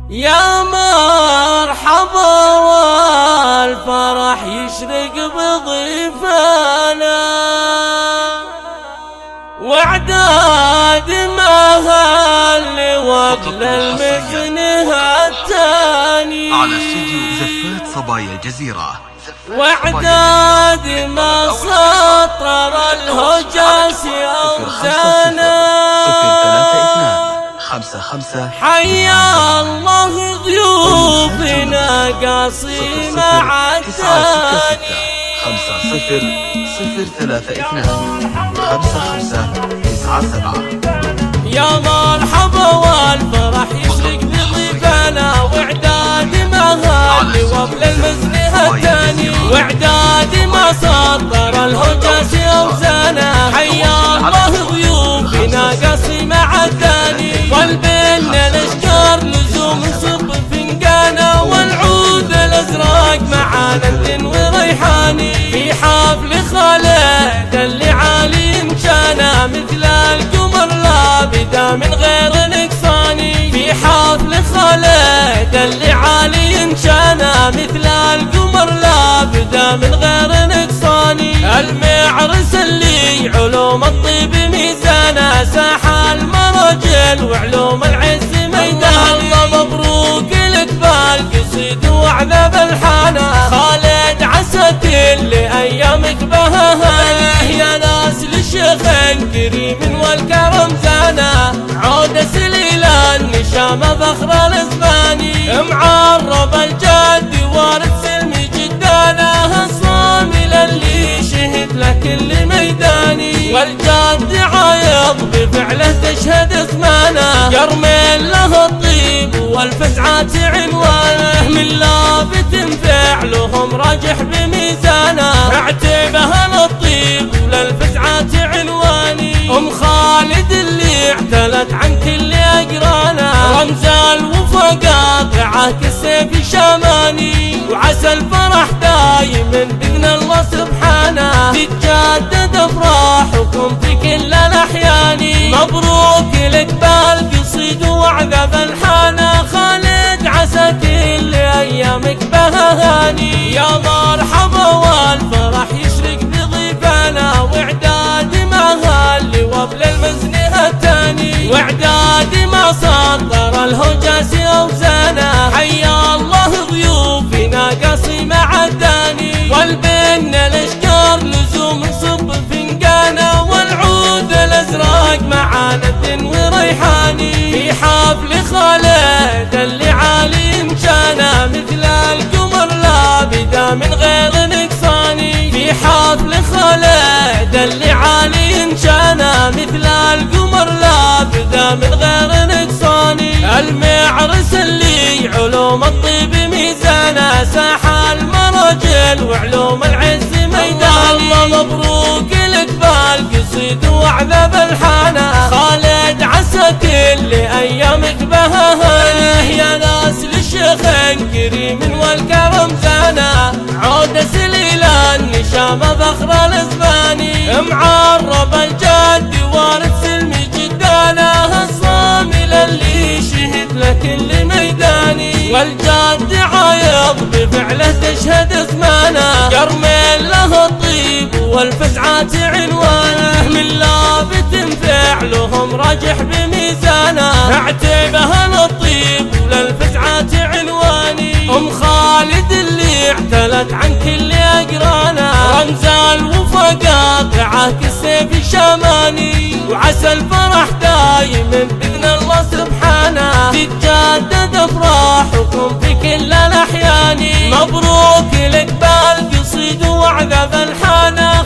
يا مرحبا والفرح يشرق بضيفانا، واعداد مهل وقل المزن التاني على استوديو زفات صبايا الجزيرة، واعداد ما سطر الهجاس أوزانا. 05 حيا الله ضيوفنا قاصي مع الثاني. 50 55 يا مرحبا والفرح يشرق بضيفنا، واعداد مهل وقل المزن التاني، واعداد ما سطر الهجاس أوزانا. حيا الله ضيوفنا قاصي مع الثاني، والبنا الاشجار لزوم صب فنجانا، والعود الازرق مع نند وريحاني. في حفل خالد اللي عالي مشانا، مثل القمر لا بدا من غير نقصاني. في حفل خالد اللي عالي مشانا، مثل القمر لا بدا من غير نقصاني. المعرس اللي علوم الطيب ميزانا، ساحة المراجل وعلوم العز ميدان. الله مبروك لك بالقصيد وعذاب الحانة، خالد عسى كل ايامك بهاها. يا ناس للشيخ كريم والكرم زانا، عود سليلا النشامة فخر الاسباني. معرب الجد وارث سلمي جدانا، الصامل اللي شهد له كل ميداني. والجد عايض بفعله تشهد اسمانا، يرمي له الطيب والفزعات عنوانه. من لابت فعلهم راجح بميزانه، اعتبها للطيب وللفزعات عنواني. خالد اللي اعتلت عن كل اقرانه، رمز الوفا قاطعه كالسيف شماني. وعسى الفرح دايما باذن الله سبحانه، تتجدد افراحكم في كل الاحيان. مبروك لك بالقصيد وعذاب الحانه، خالد عسى كل ايامك بهاني. يا مرحبا والفرح يشرق بضيفانا، واعداد مهل وقل المزن التاني، واعداد ما سطر الهجاس اوزانا. حيا الله ضيوفنا قاصي مع الداني، والبنا الاشجار لزوم صب فنجانا، والعود الازرق مع ند وريحاني. في حفل خالد اللي عالي مشانا، مثل القمر لا بدا من غير نقصاني. في حفل خالد اللي عالي مشانا، مثل القمر لا بدا من غير نقصاني. المعرس اللي علوم الطيب ميزانا، ساحة المراجل وعلوم العز ميدان. الله مبروك لك بالقصيد وعذاب الحانة، خالد عسى كل ايامك بهاها. يا ناس للشيخ كريم والكرم زانا، عود سليلا النشامة فخر الاسباني. معرب الجد وارث سلمي جدانا، الصامل اللي شهد له كل ميداني. والجد عايض بفعله تشهد اسمانا، يرمي له الطيب والفزعات عنوانه. من لابت فعلهم راجح بميزانه، اعتبها للطيب وللفزعات عنواني. خالد اللي اعتلت عن كل اقرانه، رمز الوفا قاطعه كالسيف شماني. وعسى الفرح دايما باذن الله سبحانه، تتجدد افراحكم في كل الاحيان. مبروك لك بالقصيد وعذاب الحانه،